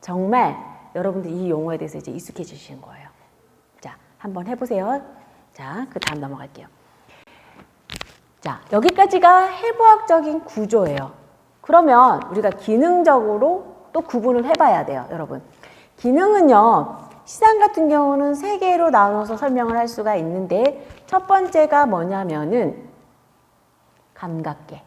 정말 여러분들 이 용어에 대해서 이제 익숙해지시는 거예요. 자, 한번 해보세요. 자, 그 다음 넘어갈게요. 자, 여기까지가 해부학적인 구조예요. 그러면 우리가 기능적으로 또 구분을 해봐야 돼요, 여러분. 기능은요, 시장 같은 경우는 세 개로 나눠서 설명을 할 수가 있는데, 첫 번째가 뭐냐면은 감각계,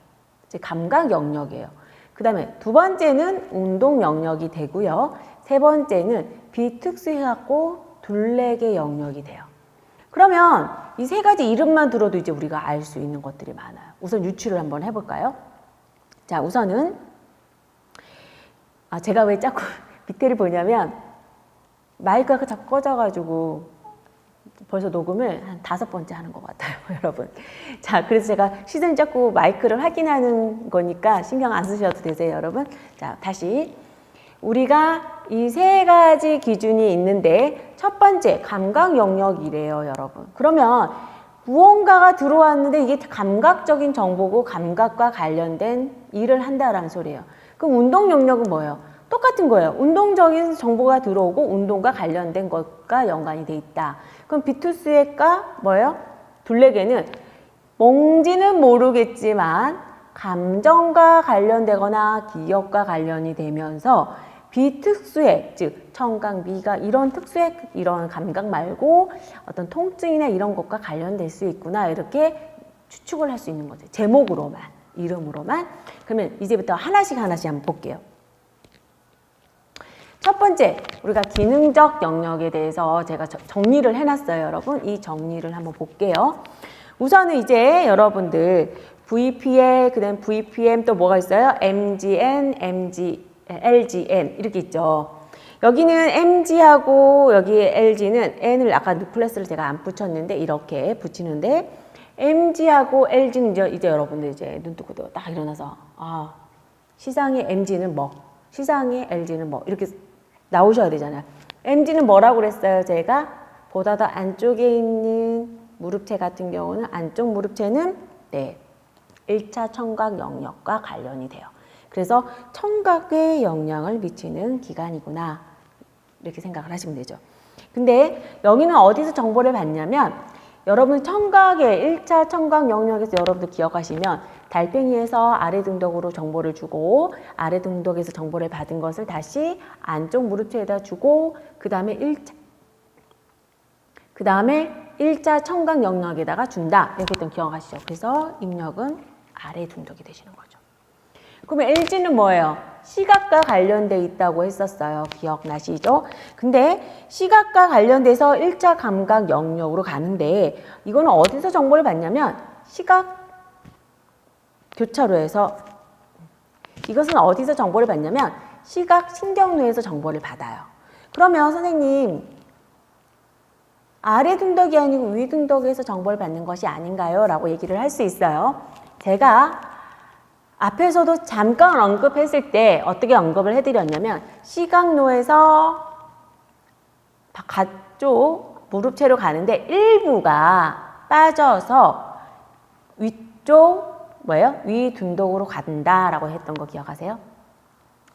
즉 감각 영역이에요. 그 다음에 두 번째는 운동 영역이 되고요. 세 번째는 비특수해갖고 둘레계 영역이 돼요. 그러면 이 세 가지 이름만 들어도 이제 우리가 알 수 있는 것들이 많아요. 우선 유추를 한번 해볼까요? 자, 우선은 제가 왜 자꾸 밑에를 보냐면 마이크가 자꾸 꺼져가지고 벌써 녹음을 한 5번째 하는 것 같아요, 여러분. 자, 그래서 제가 시즌 자꾸 마이크를 확인하는 거니까 신경 안 쓰셔도 되세요, 여러분. 자, 다시. 우리가 이 세 가지 기준이 있는데 첫 번째 감각 영역이래요, 여러분. 그러면 무언가가 들어왔는데 이게 감각적인 정보고 감각과 관련된 일을 한다라는 소리예요. 그럼 운동 영역은 뭐예요? 똑같은 거예요. 운동적인 정보가 들어오고 운동과 관련된 것과 연관이 돼 있다. 그럼 비투스의과 뭐예요? 둘레계는 뭔지는 모르겠지만 감정과 관련되거나 기억과 관련이 되면서 비특수액, 즉 청각, 미각 이런 특수액, 이런 감각 말고 어떤 통증이나 이런 것과 관련될 수 있구나 이렇게 추측을 할 수 있는 거죠. 제목으로만, 이름으로만. 그러면 이제부터 하나씩 한번 볼게요. 첫 번째, 우리가 기능적 영역에 대해서 제가 정리를 해놨어요, 여러분. 이 정리를 한번 볼게요. 우선은 이제 여러분들 VPL, 그 다음 VPM 또 뭐가 있어요? MGN, LGN 이렇게 있죠. 여기는 MG하고 여기 LG는 N을 아까 누클레스를 제가 안 붙였는데 이렇게 붙이는데 MG하고 LG는 이제 여러분들 이제 눈 뜨고 딱 일어나서 시상의 MG는 뭐, 시상의 LG는 뭐 이렇게 나오셔야 되잖아요. MG는 뭐라고 그랬어요? 제가 보다 더 안쪽에 있는 무릎체 같은 경우는 안쪽 무릎체는 1차 청각 영역과 관련이 돼요. 그래서 청각에 영향을 미치는 기관이구나 이렇게 생각을 하시면 되죠. 근데 여기는 어디서 정보를 받냐면 여러분 청각의 1차 청각 영역에서 여러분들 기억하시면 달팽이에서 아래 등덕으로 정보를 주고 아래 등덕에서 정보를 받은 것을 다시 안쪽 무릎체에다 주고 그 다음에 1차 청각 영역에다가 준다 이렇게 했던 기억하시죠. 그래서 입력은 아래 등덕이 되시는 거죠. 그러면 LG는 뭐예요? 시각과 관련돼 있다고 했었어요. 기억나시죠? 근데 시각과 관련돼서 1차 감각 영역으로 가는데 이거는 어디서 정보를 받냐면 시각 교차로에서 이것은 어디서 정보를 받냐면 시각 신경뇌에서 정보를 받아요. 그러면 선생님 아래 등덕이 아니고 위 등덕에서 정보를 받는 것이 아닌가요? 라고 얘기를 할 수 있어요. 제가 앞에서도 잠깐 언급했을 때 어떻게 언급을 해드렸냐면 시각노에서 가쪽 무릎체로 가는데 일부가 빠져서 위쪽 뭐예요? 위 등덕으로 간다라고 했던 거 기억하세요?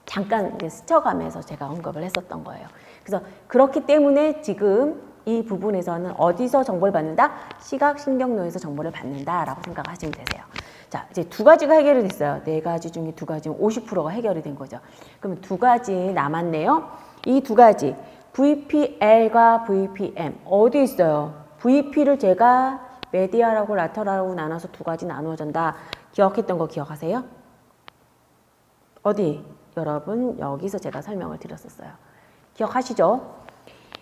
잠깐 이제 스쳐가면서 제가 언급을 했었던 거예요. 그래서 그렇기 때문에 지금 이 부분에서는 어디서 정보를 받는다? 시각신경노에서 정보를 받는다라고 생각하시면 되세요. 자, 이제 두 가지가 해결이 됐어요. 네 가지 중에 두 가지면 50%가 해결이 된 거죠. 그러면 두 가지 남았네요. 이 두 가지 VPL과 VPM 어디 있어요? VP를 제가 메디아라고 라터라고 나눠서 두 가지 나누어진다. 기억했던 거 기억하세요? 어디? 여러분 여기서 제가 설명을 드렸었어요. 기억하시죠?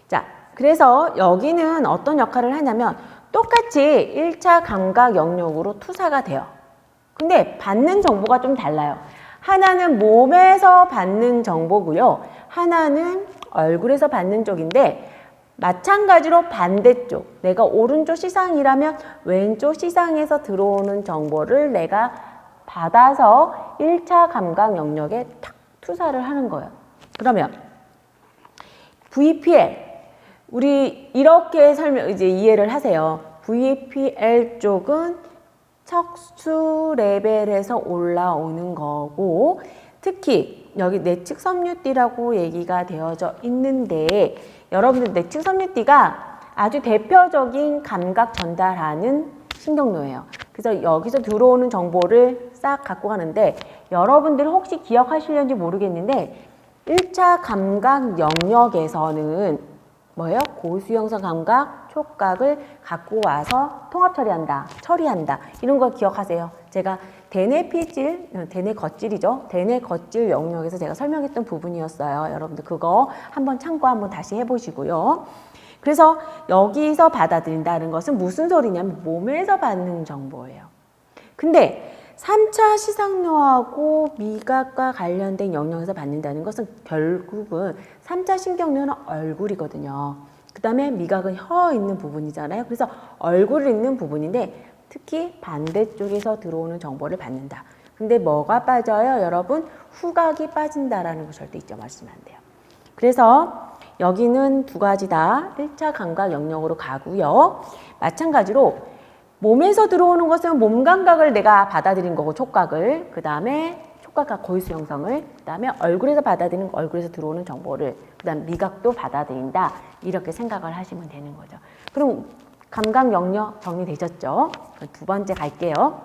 자, 그래서 여기는 어떤 역할을 하냐면 똑같이 1차 감각 영역으로 투사가 돼요. 근데 받는 정보가 좀 달라요. 하나는 몸에서 받는 정보고요. 하나는 얼굴에서 받는 쪽인데 마찬가지로 반대쪽, 내가 오른쪽 시상이라면 왼쪽 시상에서 들어오는 정보를 내가 받아서 1차 감각 영역에 탁 투사를 하는 거예요. 그러면 VPL, 우리 이렇게 이제 이해를 하세요. VPL 쪽은 척수 레벨에서 올라오는 거고 특히 여기 내측 섬유띠라고 얘기가 되어져 있는데 여러분들 내측 섬유띠가 아주 대표적인 감각 전달하는 신경노예요. 그래서 여기서 들어오는 정보를 싹 갖고 가는데 여러분들 혹시 기억하시려는지 모르겠는데 1차 감각 영역에서는 뭐예요? 고수용성 감각, 촉각을 갖고 와서 통합 처리한다. 이런 거 기억하세요. 제가 대뇌 겉질이죠. 대뇌 겉질 영역에서 제가 설명했던 부분이었어요. 여러분들 그거 한번 참고 한번 다시 해보시고요. 그래서 여기서 받아들인다는 것은 무슨 소리냐면 몸에서 받는 정보예요. 근데 3차 시상노하고 미각과 관련된 영역에서 받는다는 것은 결국은 3차 신경노는 얼굴이거든요. 그 다음에 미각은 혀 있는 부분이잖아요. 그래서 얼굴을 있는 부분인데 특히 반대쪽에서 들어오는 정보를 받는다. 근데 뭐가 빠져요? 여러분 후각이 빠진다라는 거 절대 잊지 마시면 안 돼요. 그래서 여기는 두 가지 다 1차 감각 영역으로 가고요. 마찬가지로 몸에서 들어오는 것은 몸 감각을 내가 받아들인 거고 촉각을, 그 다음에 촉각과 고유수 형성을, 그 다음에 얼굴에서 받아들이는 얼굴에서 들어오는 정보를, 그 다음 미각도 받아들인다. 이렇게 생각을 하시면 되는 거죠. 그럼 감각 영역 정리되셨죠? 두 번째 갈게요.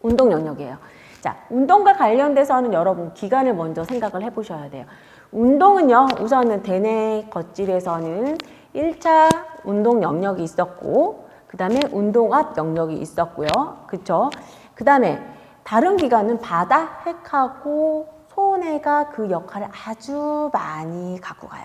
운동 영역이에요. 자, 운동과 관련돼서는 여러분 기관을 먼저 생각을 해보셔야 돼요. 운동은요, 우선은 대뇌 겉질에서는 1차 운동 영역이 있었고, 그 다음에 운동압 영역이 있었고요. 그쵸? 그 다음에 다른 기관은 바다, 핵하고 소뇌가 그 역할을 아주 많이 갖고 가요.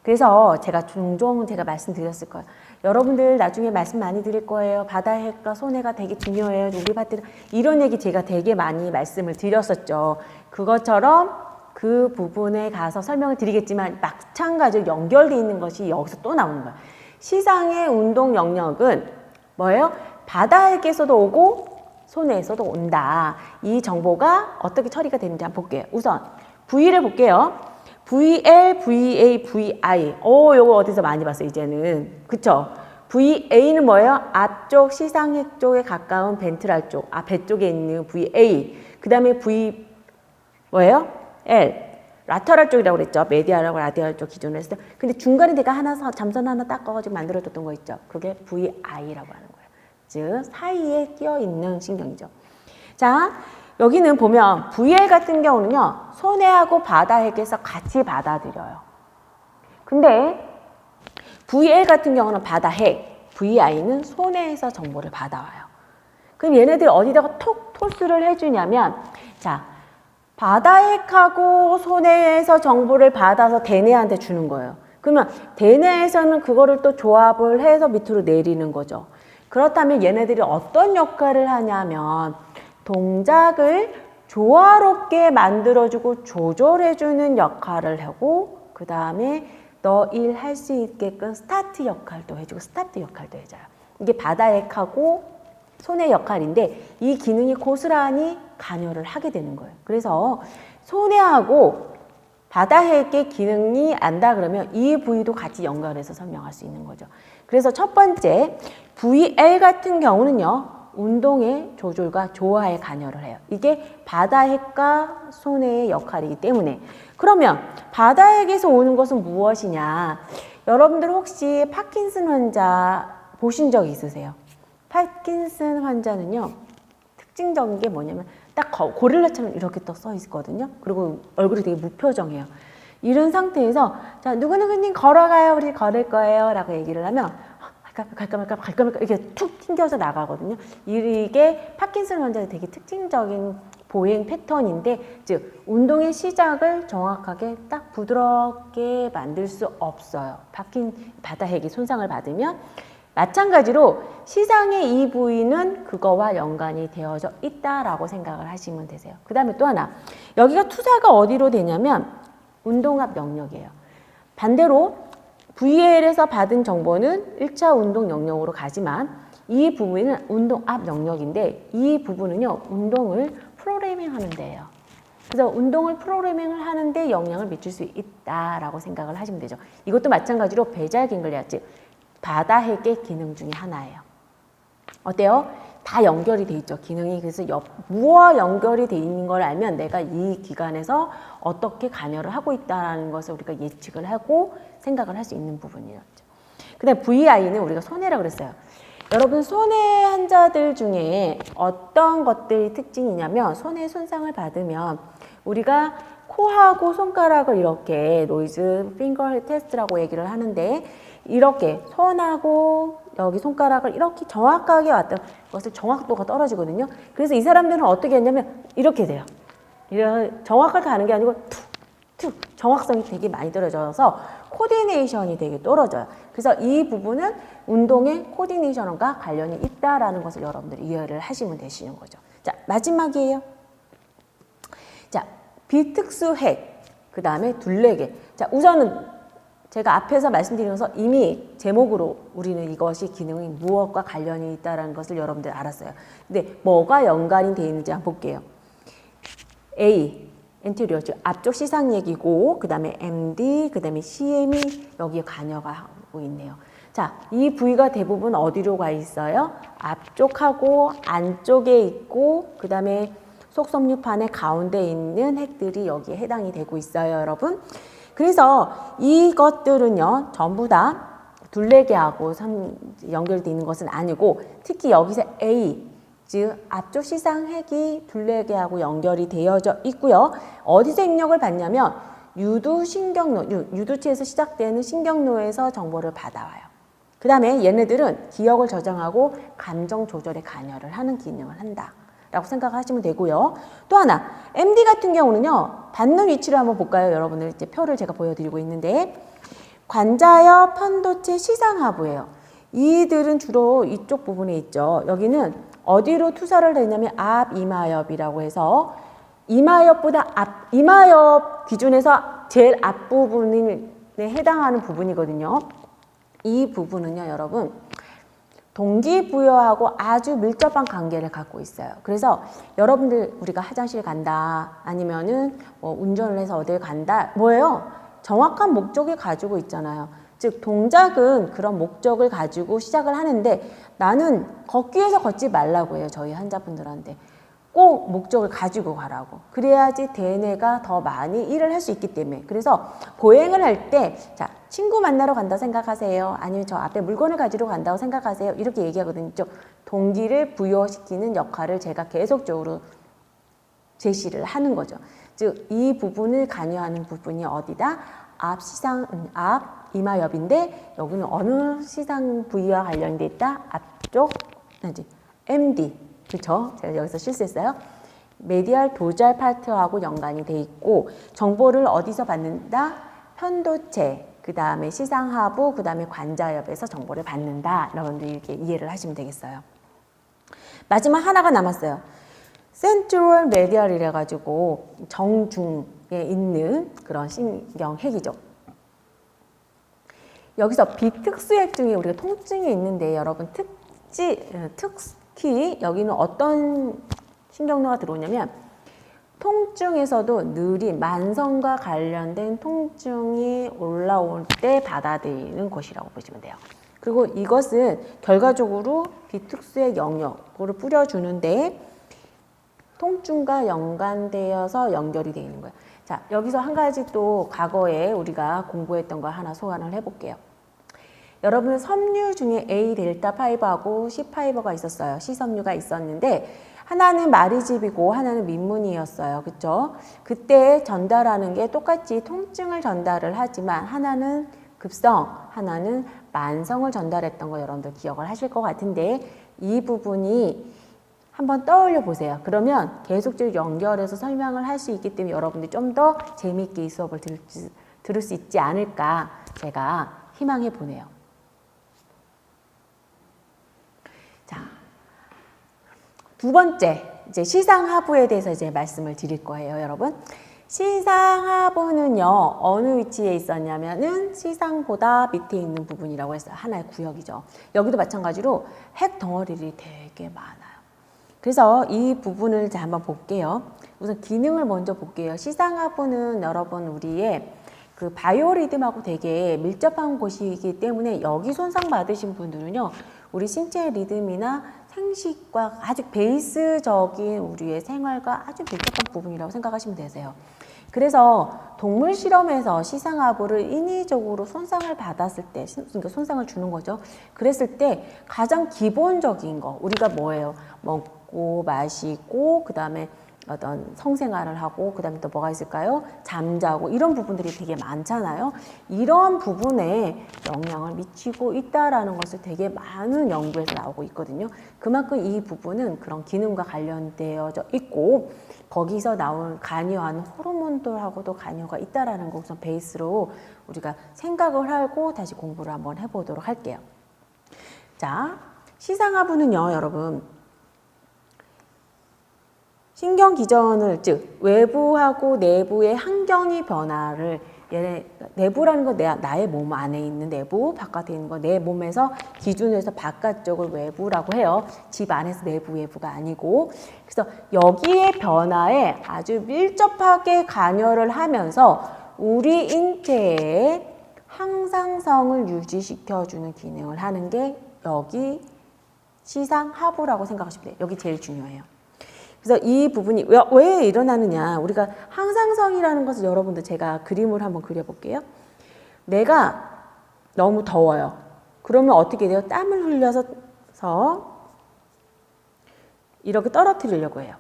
그래서 제가 종종 말씀드렸을 거예요. 여러분들 나중에 말씀 많이 드릴 거예요. 바다, 핵과 소뇌가 되게 중요해요. 우리 밭들 이런 얘기 제가 되게 많이 말씀을 드렸었죠. 그것처럼 그 부분에 가서 설명을 드리겠지만 마찬가지로 연결되어 있는 것이 여기서 또 나오는 거예요. 시상의 운동 영역은 뭐예요? 바다에게서도 오고 소뇌에서도 온다. 이 정보가 어떻게 처리가 되는지 한번 볼게요. 우선 V를 볼게요. VL, VA, VI. 요거 어디서 많이 봤어요, 이제는. 그쵸? VA는 뭐예요? 앞쪽 시상핵 쪽에 가까운 벤트랄 쪽, 배 쪽에 있는 VA. 그 다음에 V 뭐예요? L. 라터럴 쪽이라고 그랬죠. 메디아라고 라디얼 쪽 기준으로 했을 때. 근데 중간에 내가 잠선 하나 닦아가지고 만들어줬던 거 있죠. 그게 VI라고 하는 거예요. 즉 사이에 끼어 있는 신경이죠. 자, 여기는 보면 VL 같은 경우는요. 소뇌하고 바다핵에서 같이 받아들여요. 근데 VL 같은 경우는 바다핵, VI는 소뇌에서 정보를 받아와요. 그럼 얘네들 어디다가 톡 토스를 해주냐면 자, 바다핵하고 소뇌에서 정보를 받아서 대뇌한테 주는 거예요. 그러면 대뇌에서는 그거를 또 조합을 해서 밑으로 내리는 거죠. 그렇다면 얘네들이 어떤 역할을 하냐면 동작을 조화롭게 만들어주고 조절해주는 역할을 하고 그 다음에 너 일 할 수 있게끔 스타트 역할도 해주고 스탑트 역할도 해줘요. 이게 바다핵하고 소뇌 역할인데 이 기능이 고스란히 관여를 하게 되는 거예요. 그래서 소뇌하고 바다핵의 기능이 안다 그러면 이 부위도 같이 연결해서 설명할 수 있는 거죠. 그래서 첫 번째 VL 같은 경우는요. 운동의 조절과 조화에 관여를 해요. 이게 바다핵과 소뇌의 역할이기 때문에 그러면 바다핵에서 오는 것은 무엇이냐. 여러분들 혹시 파킨슨 환자 보신 적 있으세요? 파킨슨 환자는요. 특징적인 게 뭐냐면 딱 고릴라처럼 이렇게 또 써 있거든요. 그리고 얼굴이 되게 무표정해요. 이런 상태에서 자 누구누구님 걸어가요. 우리 걸을 거예요. 라고 얘기를 하면 갈까 말까 이렇게 툭 튕겨서 나가거든요. 이게 파킨슨 환자의 되게 특징적인 보행 패턴인데 즉 운동의 시작을 정확하게 딱 부드럽게 만들 수 없어요. 바다핵이 손상을 받으면 마찬가지로 시상의 이 부위는 그거와 연관이 되어져 있다라고 생각을 하시면 되세요. 그 다음에 또 하나 여기가 투사가 어디로 되냐면 운동압 영역이에요. 반대로 VL에서 받은 정보는 1차 운동 영역으로 가지만 이 부분은 운동압 영역인데 이 부분은요 운동을 프로그래밍 하는 데예요. 그래서 운동을 프로그래밍을 하는데 영향을 미칠 수 있다라고 생각을 하시면 되죠. 이것도 마찬가지로 배잘 갱글리아 즉 바다핵의 기능 중에 하나예요. 어때요? 다 연결이 돼 있죠, 기능이. 그래서 무와 연결이 돼 있는 걸 알면 내가 이 기관에서 어떻게 관여를 하고 있다는 것을 우리가 예측을 하고 생각을 할 수 있는 부분이었죠. 그 다음에 VI는 우리가 손해라 그랬어요. 여러분, 손해 환자들 중에 어떤 것들이 특징이냐면, 손해 손상을 받으면 우리가 코하고 손가락을 이렇게 노이즈 핑거 테스트라고 얘기를 하는데, 이렇게 손하고 여기 손가락을 이렇게 정확하게 왔던 것을 정확도가 떨어지거든요. 그래서 이 사람들은 어떻게 했냐면 이렇게 돼요. 정확하게 가는 게 아니고 툭 정확성이 되게 많이 떨어져서 코디네이션이 되게 떨어져요. 그래서 이 부분은 운동의 코디네이션과 관련이 있다라는 것을 여러분들이 이해를 하시면 되시는 거죠. 자, 마지막이에요. 자, 비특수 핵, 그 다음에 둘레개. 자, 우선은 제가 앞에서 말씀드리면서 이미 제목으로 우리는 이것이 기능이 무엇과 관련이 있다는 것을 여러분들 알았어요. 근데 뭐가 연관이 되어 있는지 한번 볼게요. A, 엔테리어, 즉 앞쪽 시상얘기고, 그 다음에 MD, 그 다음에 CM이 여기에 관여가 하고 있네요. 자, 이 부위가 대부분 어디로 가 있어요? 앞쪽하고 안쪽에 있고, 그 다음에 속섬유판의 가운데 있는 핵들이 여기에 해당이 되고 있어요, 여러분. 그래서 이것들은요, 전부 다 둘레개하고 연결되어 있는 것은 아니고, 특히 여기서 A, 즉 앞쪽 시상핵이 둘레개하고 연결이 되어져 있고요. 어디서 입력을 받냐면 유두신경로, 유두체에서 시작되는 신경로에서 정보를 받아와요. 그 다음에 얘네들은 기억을 저장하고 감정 조절에 관여를 하는 기능을 한다 라고 생각하시면 되고요. 또 하나, MD 같은 경우는요, 받는 위치를 한번 볼까요? 여러분들 이제 표를 제가 보여드리고 있는데, 관자엽, 편도체, 시상하부예요. 이들은 주로 이쪽 부분에 있죠. 여기는 어디로 투사를 했냐면 앞 이마엽이라고 해서, 이마엽보다 이마엽 기준에서 제일 앞부분에 해당하는 부분이거든요. 이 부분은요, 여러분, 동기부여하고 아주 밀접한 관계를 갖고 있어요. 그래서 여러분들 우리가 화장실 간다, 아니면은 뭐 운전을 해서 어딜 간다, 뭐예요? 정확한 목적을 가지고 있잖아요. 즉 동작은 그런 목적을 가지고 시작을 하는데, 나는 걷기 위해서 걷지 말라고 해요. 저희 환자분들한테 꼭 목적을 가지고 가라고. 그래야지 대뇌가 더 많이 일을 할 수 있기 때문에. 그래서 보행을 할 때, 자, 친구 만나러 간다고 생각하세요? 아니면 저 앞에 물건을 가지러 간다고 생각하세요? 이렇게 얘기하거든요. 동기를 부여시키는 역할을 제가 계속적으로 제시를 하는 거죠. 즉 이 부분을 관여하는 부분이 어디다? 앞 이마엽인데, 여기는 어느 시상 부위와 관련돼 있다? 앞쪽 MD, 그렇죠? 제가 여기서 실수했어요. 메디알 도잘 파트하고 연관이 돼 있고, 정보를 어디서 받는다? 편도체, 그 다음에 시상하부, 그 다음에 관자엽에서 정보를 받는다. 여러분들 이렇게 이해를 하시면 되겠어요. 마지막 하나가 남았어요. 센트럴 메디얼이라 가지고 정중에 있는 그런 신경핵이죠. 여기서 비특수핵 중에 우리가 통증이 있는데, 여러분 특히 여기는 어떤 신경로가 들어오냐면, 통증에서도 느린 만성과 관련된 통증이 올라올 때 받아들이는 곳이라고 보시면 돼요. 그리고 이것은 결과적으로 비특수핵 영역으로 뿌려주는데 통증과 연관되어서 연결이 되어 있는 거예요. 자, 여기서 한 가지 또 과거에 우리가 공부했던 거 하나 소환을 해볼게요. 여러분, 섬유 중에 A 델타 파이버하고 C 파이버가 있었어요. C 섬유가 있었는데, 하나는 마리집이고 하나는 민문이었어요. 그렇죠? 그때 전달하는 게 똑같이 통증을 전달을 하지만 하나는 급성, 하나는 만성을 전달했던 거 여러분들 기억을 하실 것 같은데, 이 부분이 한번 떠올려 보세요. 그러면 계속적으로 연결해서 설명을 할 수 있기 때문에 여러분들이 좀 더 재미있게 이 수업을 들을 수 있지 않을까 제가 희망해 보네요. 자, 두 번째, 이제 시상하부에 대해서 이제 말씀을 드릴 거예요, 여러분. 시상하부는요, 어느 위치에 있었냐면은 시상보다 밑에 있는 부분이라고 해서 하나의 구역이죠. 여기도 마찬가지로 핵 덩어리들이 되게 많아요. 그래서 이 부분을 이제 한번 볼게요. 우선 기능을 먼저 볼게요. 시상하부는 여러분 우리의 그 바이오리듬하고 되게 밀접한 곳이기 때문에 여기 손상 받으신 분들은요, 우리 신체의 리듬이나 생식과 아주 베이스적인 우리의 생활과 아주 밀접한 부분이라고 생각하시면 되세요. 그래서 동물 실험에서 시상하부를 인위적으로 손상을 받았을 때, 그러니까 손상을 주는 거죠. 그랬을 때 가장 기본적인 거, 우리가 뭐예요? 먹고 마시고 그 다음에 어떤 성생활을 하고 그 다음에 또 뭐가 있을까요? 잠자고 이런 부분들이 되게 많잖아요. 이런 부분에 영향을 미치고 있다라는 것을 되게 많은 연구에서 나오고 있거든요. 그만큼 이 부분은 그런 기능과 관련되어져 있고 거기서 나온 관여하는 호르몬들하고도 관여가 있다라는 거 우선 베이스로 우리가 생각을 하고 다시 공부를 한번 해보도록 할게요. 자, 시상하부는요, 여러분. 신경기전을 즉 외부하고 내부의 환경의 변화를 내부라는 건 나의 몸 안에 있는 내부, 바깥에 있는 거 내 몸에서 기준에서 바깥쪽을 외부라고 해요. 집 안에서 내부, 외부가 아니고. 그래서 여기의 변화에 아주 밀접하게 관여를 하면서 우리 인체의 항상성을 유지시켜주는 기능을 하는 게 여기 시상하부라고 생각하시면 돼요. 여기 제일 중요해요. 그래서 이 부분이 왜 일어나느냐. 우리가 항상성이라는 것을 여러분들 제가 그림을 한번 그려볼게요. 내가 너무 더워요. 그러면 어떻게 돼요? 땀을 흘려서 이렇게 떨어뜨리려고 해요.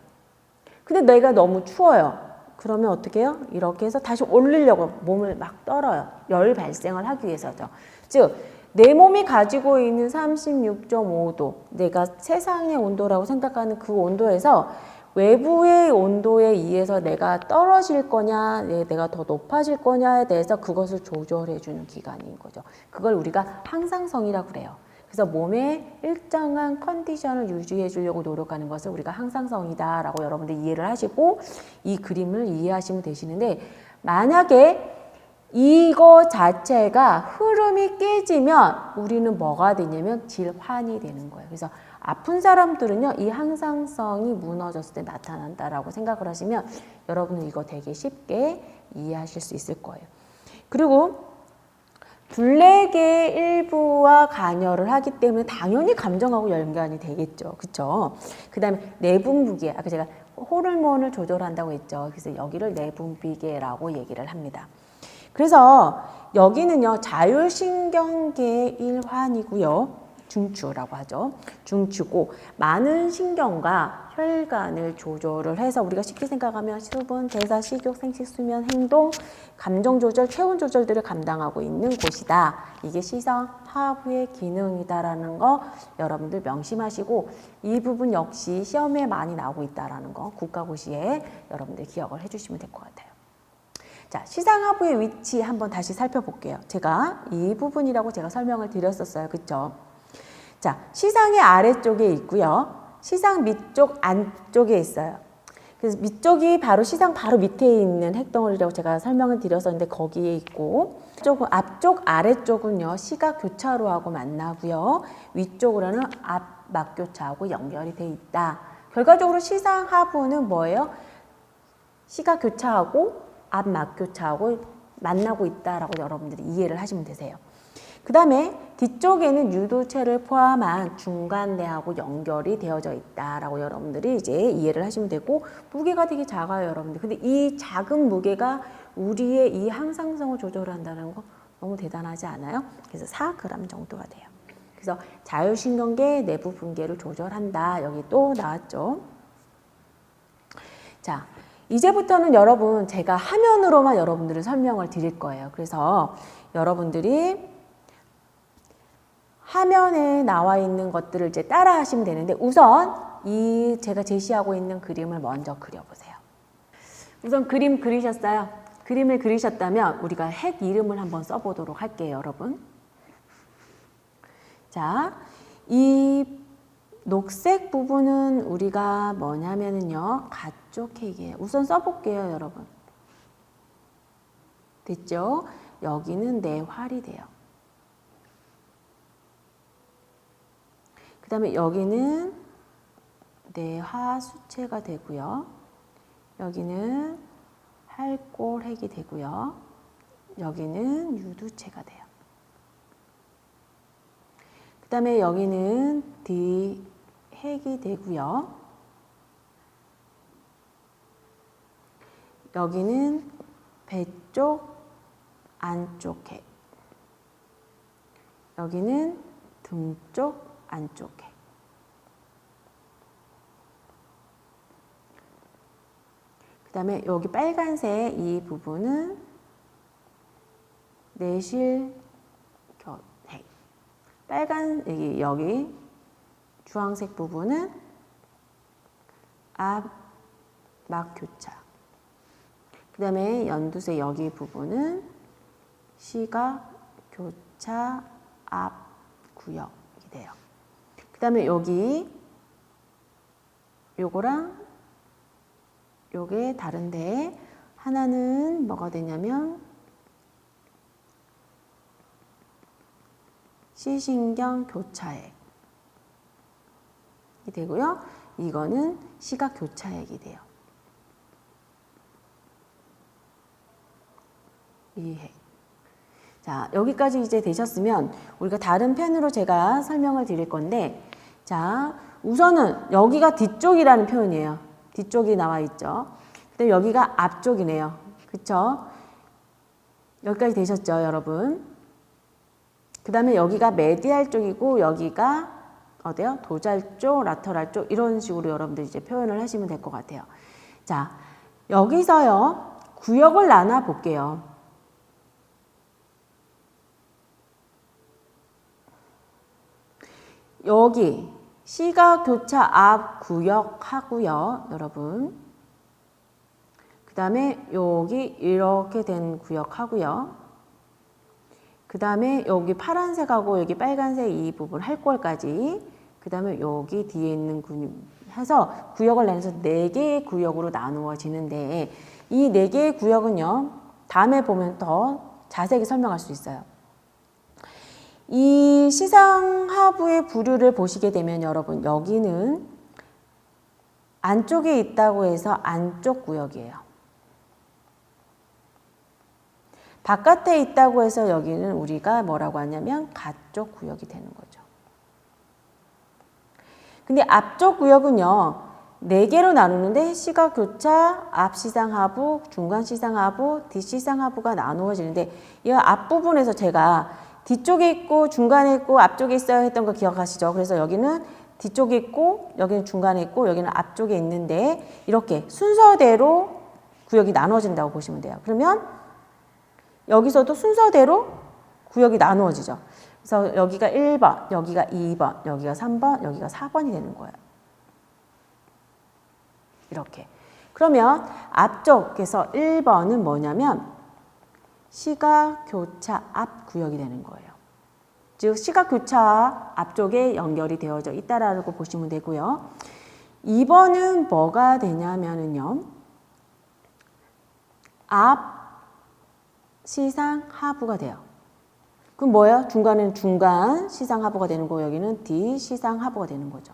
근데 내가 너무 추워요. 그러면 어떻게 해요? 이렇게 해서 다시 올리려고 몸을 막 떨어요. 열 발생을 하기 위해서죠. 즉 내 몸이 가지고 있는 36.5도, 내가 세상의 온도라고 생각하는 그 온도에서 외부의 온도에 의해서 내가 떨어질 거냐, 내가 더 높아질 거냐에 대해서 그것을 조절해주는 기관인 거죠. 그걸 우리가 항상성이라고 그래요. 그래서 몸의 일정한 컨디션을 유지해 주려고 노력하는 것을 우리가 항상성이다라고 여러분들 이해를 하시고 이 그림을 이해하시면 되시는데, 만약에 이거 자체가 흐름이 깨지면 우리는 뭐가 되냐면 질환이 되는 거예요. 그래서 아픈 사람들은요, 이 항상성이 무너졌을 때 나타난다라고 생각을 하시면 여러분은 이거 되게 쉽게 이해하실 수 있을 거예요. 그리고 블랙의 일부와 관여를 하기 때문에 당연히 감정하고 연관이 되겠죠. 그쵸? 그 다음에 내분비계, 아까 제가 호르몬을 조절한다고 했죠. 그래서 여기를 내분비계라고 얘기를 합니다. 그래서 여기는요, 자율신경계의 일환이고요. 중추라고 하죠. 중추고 많은 신경과 혈관을 조절을 해서 우리가 쉽게 생각하면 수분, 대사, 식욕, 생식, 수면, 행동, 감정 조절, 체온 조절들을 감당하고 있는 곳이다. 이게 시상하부의 기능이다라는 거 여러분들 명심하시고, 이 부분 역시 시험에 많이 나오고 있다라는 거 국가고시에 여러분들 기억을 해주시면 될 것 같아요. 자, 시상하부의 위치 한번 다시 살펴볼게요. 제가 이 부분이라고 제가 설명을 드렸었어요. 그쵸? 자, 시상의 아래쪽에 있고요. 시상 밑쪽 안쪽에 있어요. 그래서 밑쪽이 바로 시상 바로 밑에 있는 핵덩어리라고 제가 설명을 드렸었는데 거기에 있고, 앞쪽 아래쪽은요, 시각 교차로하고 만나고요. 위쪽으로는 앞 막교차하고 연결이 돼 있다. 결과적으로 시상 하부는 뭐예요? 시각 교차하고 앞 막교차하고 만나고 있다라고 여러분들이 이해를 하시면 되세요. 그 다음에 뒤쪽에는 유도체를 포함한 중간대하고 연결이 되어져 있다라고 여러분들이 이제 이해를 하시면 되고, 무게가 되게 작아요, 여러분들. 근데 이 작은 무게가 우리의 이 항상성을 조절한다는 거 너무 대단하지 않아요? 그래서 4g 정도가 돼요. 그래서 자율신경계 내부 분계를 조절한다. 여기 또 나왔죠. 자, 이제부터는 여러분 제가 화면으로만 여러분들을 설명을 드릴 거예요. 그래서 여러분들이 화면에 나와 있는 것들을 이제 따라 하시면 되는데, 우선 이 제가 제시하고 있는 그림을 먼저 그려보세요. 우선 그림 그리셨어요? 그림을 그리셨다면 우리가 핵 이름을 한번 써보도록 할게요, 여러분. 자, 이 녹색 부분은 우리가 뭐냐면요, 가쪽 핵이에요. 우선 써볼게요, 여러분. 됐죠? 여기는 뇌활이 돼요. 그 다음에 여기는 뇌하수체가 되고요. 여기는 활골핵이 되고요. 여기는 유두체가 돼요. 그 다음에 여기는 뒤핵이 되고요. 여기는 배 쪽 안쪽 핵. 여기는 등 쪽 안쪽 핵. 그 다음에 여기 빨간색 이 부분은 내실 핵. 빨간 여기 주황색 부분은 앞막 교차. 그 다음에 연두색 여기 부분은 시각 교차 앞 구역이 돼요. 그 다음에 여기 요거랑 요게 다른데 하나는 뭐가 되냐면 시신경 교차액이 되고요. 이거는 시각 교차액이 돼요. 이 핵. 자, 여기까지 이제 되셨으면 우리가 다른 펜으로 제가 설명을 드릴 건데, 자, 우선은 여기가 뒤쪽이라는 표현이에요. 뒤쪽이 나와 있죠. 그다음에 여기가 앞쪽이네요. 그쵸? 여기까지 되셨죠, 여러분? 그 다음에 여기가 메디알 쪽이고 여기가 어때요? 도잘 쪽, 라터랄 쪽 이런 식으로 여러분들 이제 표현을 하시면 될 것 같아요. 자, 여기서요 구역을 나눠 볼게요. 여기 시각교차 앞 구역 하고요, 여러분. 그 다음에 여기 이렇게 된 구역 하고요. 그 다음에 여기 파란색하고 여기 빨간색 이 부분 할골까지. 그 다음에 여기 뒤에 있는 근육 해서 구역을 나눠서 4개의 구역으로 나누어지는데 이 4개의 구역은요, 다음에 보면 더 자세히 설명할 수 있어요. 이 시상하부의 부류를 보시게 되면 여러분 여기는 안쪽에 있다고 해서 안쪽 구역이에요. 바깥에 있다고 해서 여기는 우리가 뭐라고 하냐면 가쪽 구역이 되는 거죠. 근데 앞쪽 구역은요 4개로 나누는데 시각교차, 앞시상하부, 중간시상하부, 뒷시상하부가 나누어지는데 이 앞부분에서 제가 뒤쪽에 있고 중간에 있고 앞쪽에 있어야 했던 거 기억하시죠? 그래서 여기는 뒤쪽에 있고 여기는 중간에 있고 여기는 앞쪽에 있는데 이렇게 순서대로 구역이 나눠진다고 보시면 돼요. 그러면 여기서도 순서대로 구역이 나누어지죠. 그래서 여기가 1번, 여기가 2번, 여기가 3번, 여기가 4번이 되는 거예요. 이렇게. 그러면 앞쪽에서 1번은 뭐냐면 시각교차 앞 구역이 되는 거예요. 즉 시각교차 앞쪽에 연결이 되어져 있다라고 보시면 되고요. 2번은 뭐가 되냐면은요. 앞 시상 하부가 돼요. 그럼 뭐예요? 중간은 중간 시상 하부가 되는 거고 여기는 뒤 시상 하부가 되는 거죠.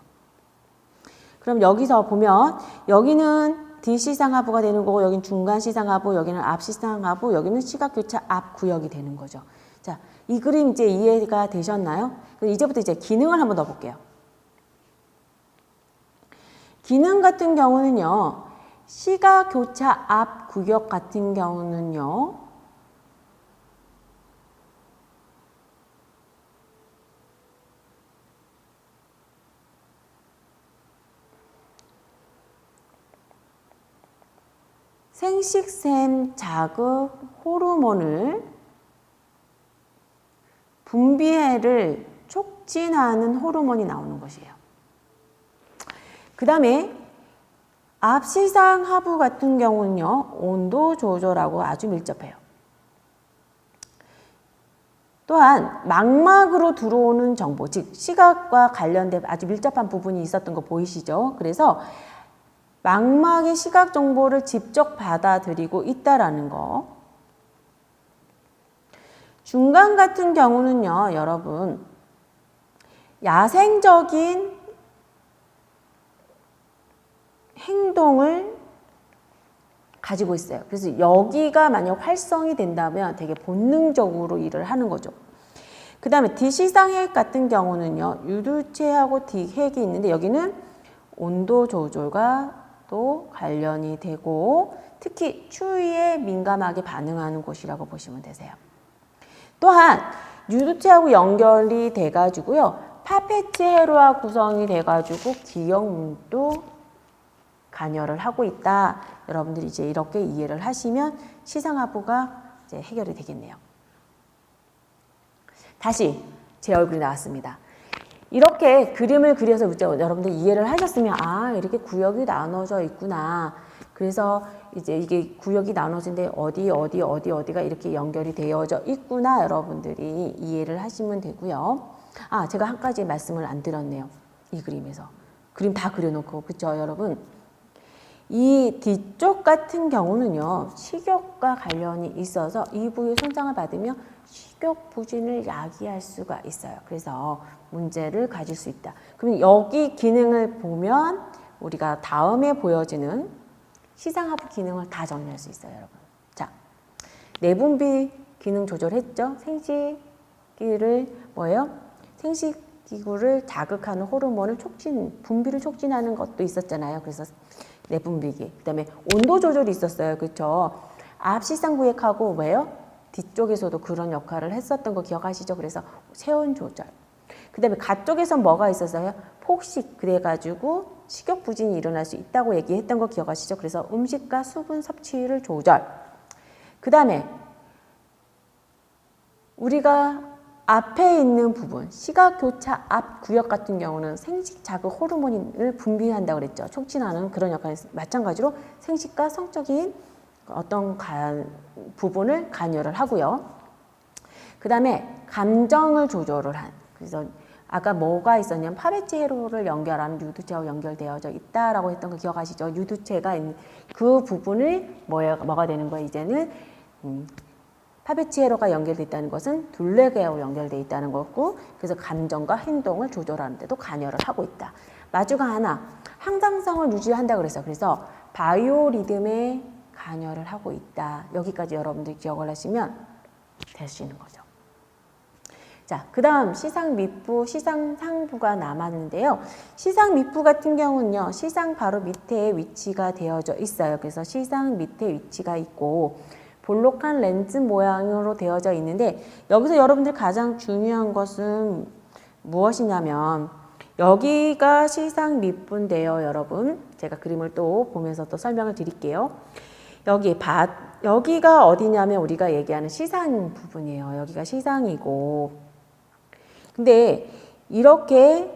그럼 여기서 보면 여기는 뒷시상하부가 되는 거고 여기는 중간시상하부, 여기는 앞시상하부, 여기는 시각교차 앞 구역이 되는 거죠. 자, 이 그림 이제 이해가 되셨나요? 이제부터 이제 기능을 한번 넣어볼게요. 기능 같은 경우는요. 시각교차 앞 구역 같은 경우는요. 생식샘 자극 호르몬을 분비를 촉진하는 호르몬이 나오는 것이에요. 그 다음에 앞시상 하부 같은 경우는요. 온도 조절하고 아주 밀접해요. 또한 망막으로 들어오는 정보, 즉 시각과 관련된 아주 밀접한 부분이 있었던 거 보이시죠? 그래서 망막의 시각 정보를 직접 받아들이고 있다라는 거. 중간 같은 경우는요, 여러분, 야생적인 행동을 가지고 있어요. 그래서 여기가 만약 활성이 된다면 되게 본능적으로 일을 하는 거죠. 그 다음에 D시상핵 같은 경우는요, 유두체하고 D핵이 있는데 여기는 온도 조절과 또 관련이 되고 특히 추위에 민감하게 반응하는 곳이라고 보시면 되세요. 또한 유두체하고 연결이 돼가지고요, 파페치 회로와 구성이 돼가지고 기역문도 관여를 하고 있다. 여러분들이 이제 이렇게 이해를 하시면 시상하부가 이제 해결이 되겠네요. 다시 제 얼굴이 나왔습니다. 이렇게 그림을 그려서 여러분들 이해를 하셨으면 아, 이렇게 구역이 나눠져 있구나. 그래서 이제 이게 구역이 나눠진데 어디가 이렇게 연결이 되어져 있구나. 여러분들이 이해를 하시면 되고요. 아, 제가 한 가지 말씀을 안 드렸네요. 이 그림에서. 그림 다 그려놓고, 그쵸, 여러분? 이 뒤쪽 같은 경우는요, 식욕과 관련이 있어서 이 부위 손상을 받으면 식욕 부진을 야기할 수가 있어요. 그래서 문제를 가질 수 있다. 그럼 여기 기능을 보면 우리가 다음에 보여지는 시상하부 기능을 다 정리할 수 있어요, 여러분. 자, 내분비 기능 조절했죠? 생식기를 뭐예요? 생식기구를 자극하는 호르몬을 분비를 촉진하는 것도 있었잖아요. 그래서 내분비기. 그 다음에 온도 조절이 있었어요. 그렇죠? 앞 시상구획하고 왜요? 뒤쪽에서도 그런 역할을 했었던 거 기억하시죠? 그래서 체온 조절. 그 다음에 가쪽에서 뭐가 있었어요? 폭식. 그래가지고 식욕 부진이 일어날 수 있다고 얘기했던 거 기억하시죠? 그래서 음식과 수분 섭취를 조절. 그 다음에 우리가 앞에 있는 부분, 시각교차 앞 구역 같은 경우는 생식 자극 호르몬을 분비한다고 그랬죠. 촉진하는 그런 역할이 마찬가지로 생식과 성적인 어떤 부분을 관여를 하고요. 그 다음에 감정을 조절을 한, 그래서 아까 뭐가 있었냐면 파베치 회로를 연결하는 유두체하고 연결되어져 있다라고 했던 거 기억하시죠? 유두체가 있는 그 부분을 뭐가 되는 거예요? 이제는 파베치 회로가 연결되어 있다는 것은 둘레계하고 연결되어 있다는 거고, 그래서 감정과 행동을 조절하는 데도 관여를 하고 있다. 마주가 하나, 항상성을 유지한다 그랬어요. 그래서 바이오리듬에 관여를 하고 있다. 여기까지 여러분들이 기억을 하시면 되시는 거죠. 자, 그 다음 시상 밑부, 시상 상부가 남았는데요. 시상 밑부 같은 경우는요, 시상 바로 밑에 위치가 되어져 있어요. 그래서 시상 밑에 위치가 있고, 볼록한 렌즈 모양으로 되어져 있는데, 여기서 여러분들 가장 중요한 것은 무엇이냐면, 여기가 시상 밑부인데요, 여러분. 제가 그림을 또 보면서 또 설명을 드릴게요. 여기가 어디냐면 우리가 얘기하는 시상 부분이에요. 여기가 시상이고. 근데 이렇게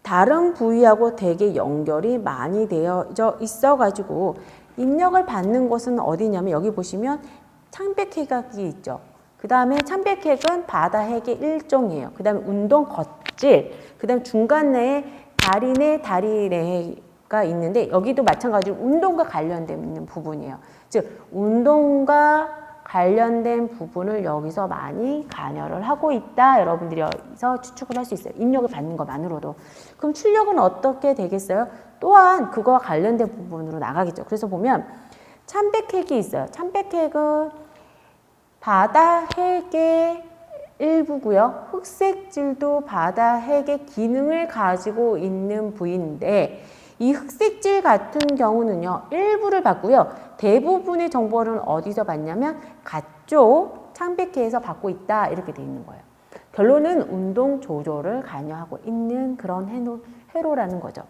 다른 부위하고 되게 연결이 많이 되어져 있어가지고 입력을 받는 곳은 어디냐면 여기 보시면 창백핵이 있죠. 그 다음에 창백핵은 바다핵의 일종이에요. 그 다음에 운동 겉질, 그 다음에 중간 내에 다리 내 다리 내가 있는데 여기도 마찬가지로 운동과 관련된 부분이에요. 즉 운동과 관련된 부분을 여기서 많이 관여를 하고 있다. 여러분들이 여기서 추측을 할 수 있어요. 입력을 받는 것만으로도. 그럼 출력은 어떻게 되겠어요? 또한 그거와 관련된 부분으로 나가겠죠. 그래서 보면 참백핵이 있어요. 참백핵은 바다핵의 일부고요. 흑색질도 바다핵의 기능을 가지고 있는 부위인데 이 흑색질 같은 경우는요. 일부를 받고요. 대부분의 정보는 어디서 받냐면 가쪽 창백해에서 받고 있다. 이렇게 돼 있는 거예요. 결론은 운동 조절을 관여하고 있는 그런 회로라는 거죠.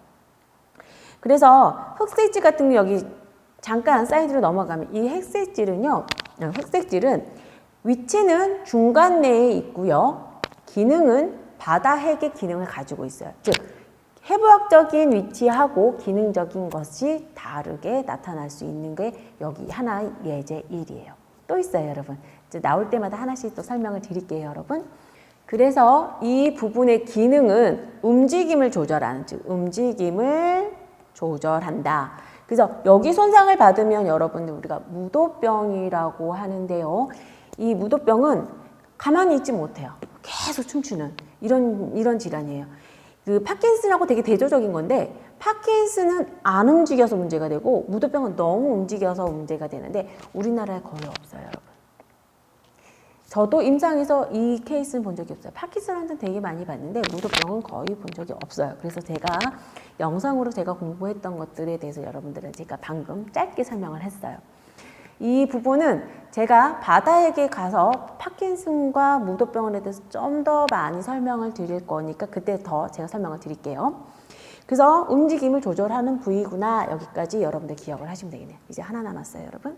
그래서 흑색질 같은 거 여기 잠깐 사이드로 넘어가면 이 흑색질은 위치는 중간 내에 있고요. 기능은 바다핵의 기능을 가지고 있어요. 즉 해부학적인 위치하고 기능적인 것이 다르게 나타날 수 있는 게 여기 하나의 예제 1이에요. 또 있어요, 여러분. 이제 나올 때마다 하나씩 또 설명을 드릴게요, 여러분. 그래서 이 부분의 기능은 움직임을 조절하는, 즉 움직임을 조절한다. 그래서 여기 손상을 받으면 여러분들 우리가 무도병이라고 하는데요. 이 무도병은 가만히 있지 못해요. 계속 춤추는 이런 질환이에요. 그 파킨슨하고 되게 대조적인 건데 파킨슨은 안 움직여서 문제가 되고 무도병은 너무 움직여서 문제가 되는데 우리나라에 거의 없어요, 여러분. 저도 임상에서 이 케이스는 본 적이 없어요. 파킨슨한테는 되게 많이 봤는데 무도병은 거의 본 적이 없어요. 그래서 제가 영상으로 제가 공부했던 것들에 대해서 여러분들은 제가 방금 짧게 설명을 했어요. 이 부분은 제가 바다에게 가서 파킨슨과 무도병에 대해서 좀 더 많이 설명을 드릴 거니까 그때 더 제가 설명을 드릴게요. 그래서 움직임을 조절하는 부위구나. 여기까지 여러분들 기억을 하시면 되겠네요. 이제 하나 남았어요, 여러분.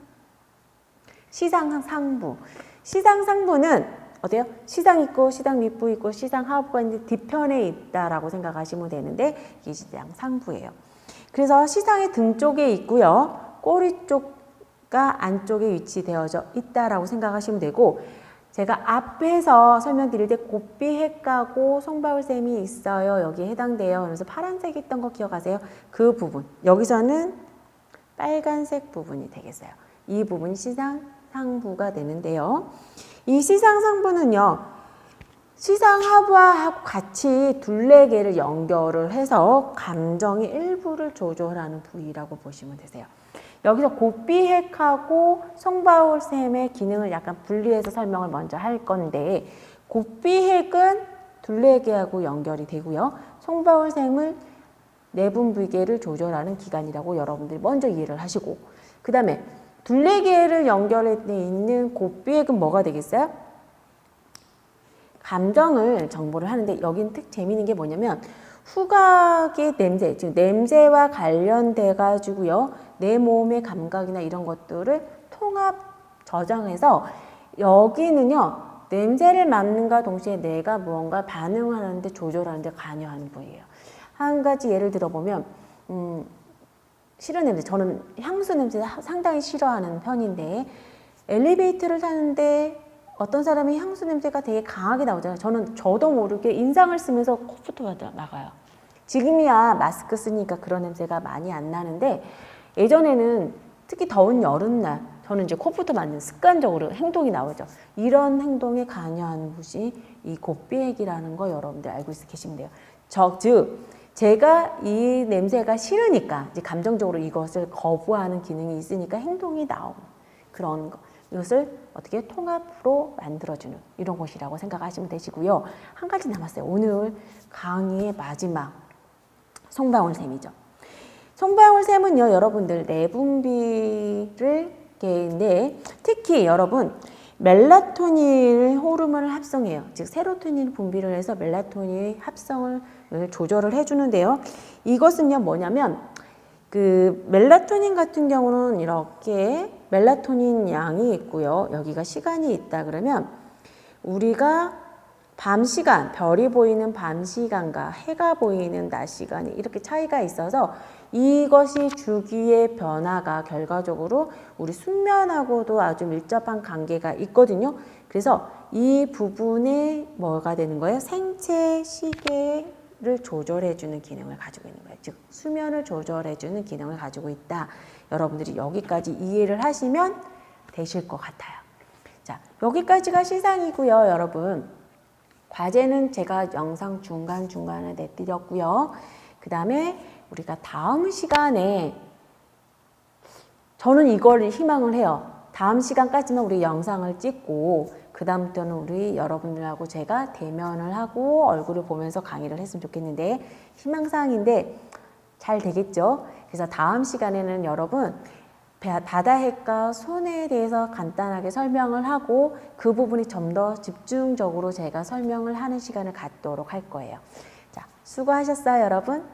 시상상부. 시상상부는 어때요? 시상 있고 시상 밑부 있고 시상 하부가 있는데 뒤편에 있다라고 생각하시면 되는데 이게 시상상부예요. 그래서 시상의 등 쪽에 있고요. 꼬리 쪽과 안쪽에 위치되어져 있다라고 생각하시면 되고 제가 앞에서 설명드릴 때 고삐핵하고 송바울샘이 있어요. 여기에 해당돼요. 그래서 파란색 있던 거 기억하세요? 그 부분. 여기서는 빨간색 부분이 되겠어요. 이 부분이 시상상부가 되는데요. 이 시상상부는요. 시상하부와 같이 둘레개를 연결을 해서 감정의 일부를 조절하는 부위라고 보시면 되세요. 여기서 고삐핵하고 송바울샘의 기능을 약간 분리해서 설명을 먼저 할 건데 고삐핵은 둘레개하고 연결이 되고요. 송바울샘은 내분비계를 조절하는 기관이라고 여러분들이 먼저 이해를 하시고 그 다음에 둘레개를 연결해 있는 고삐핵은 뭐가 되겠어요? 감정을 정보를 하는데 여기는 재미있는 게 뭐냐면 후각의 냄새, 즉 냄새와 관련돼 가지고요. 내 몸의 감각이나 이런 것들을 통합 저장해서 여기는요. 냄새를 맡는가 동시에 내가 무언가 반응하는데 조절하는데 관여하는 부위예요. 한 가지 예를 들어보면 싫은 냄새, 저는 향수 냄새 상당히 싫어하는 편인데 엘리베이터를 타는데 어떤 사람이 향수 냄새가 되게 강하게 나오잖아요. 저도 모르게 인상을 쓰면서 코부터 나가요. 지금이야 마스크 쓰니까 그런 냄새가 많이 안 나는데 예전에는 특히 더운 여름날 저는 이제 코부터 맞는 습관적으로 행동이 나오죠. 이런 행동에 관여하는 것이 이 고삐핵이라는 거 여러분들 알고 계시면 돼요. 즉 제가 이 냄새가 싫으니까 이제 감정적으로 이것을 거부하는 기능이 있으니까 행동이 나오는 그런 거. 이것을 어떻게 통합으로 만들어주는 이런 것이라고 생각하시면 되시고요. 한 가지 남았어요. 오늘 강의의 마지막 송바울샘이죠. 송바울샘은요, 여러분들 내분비를 네, 특히 여러분 멜라토닌 호르몬을 합성해요. 즉 세로토닌 분비를 해서 멜라토닌 합성을 조절을 해주는데요. 이것은요 뭐냐면 그 멜라토닌 같은 경우는 이렇게 멜라토닌 양이 있고요. 여기가 시간이 있다 그러면 우리가 밤 시간, 별이 보이는 밤 시간과 해가 보이는 낮 시간이 이렇게 차이가 있어서 이것이 주기의 변화가 결과적으로 우리 수면하고도 아주 밀접한 관계가 있거든요. 그래서 이 부분에 뭐가 되는 거예요? 생체 시계를 조절해주는 기능을 가지고 있는 거예요. 즉 수면을 조절해주는 기능을 가지고 있다. 여러분들이 여기까지 이해를 하시면 되실 것 같아요. 자, 여기까지가 시상이고요, 여러분. 과제는 제가 영상 중간중간에 내드렸고요. 그 다음에 우리가 다음 시간에 저는 이걸 희망을 해요. 다음 시간까지만 우리 영상을 찍고 그 다음부터는 우리 여러분들하고 제가 대면을 하고 얼굴을 보면서 강의를 했으면 좋겠는데 희망사항인데 잘 되겠죠? 그래서 다음 시간에는 여러분 바다핵과 손해에 대해서 간단하게 설명을 하고 그 부분이 좀 더 집중적으로 제가 설명을 하는 시간을 갖도록 할 거예요. 자, 수고하셨어요, 여러분.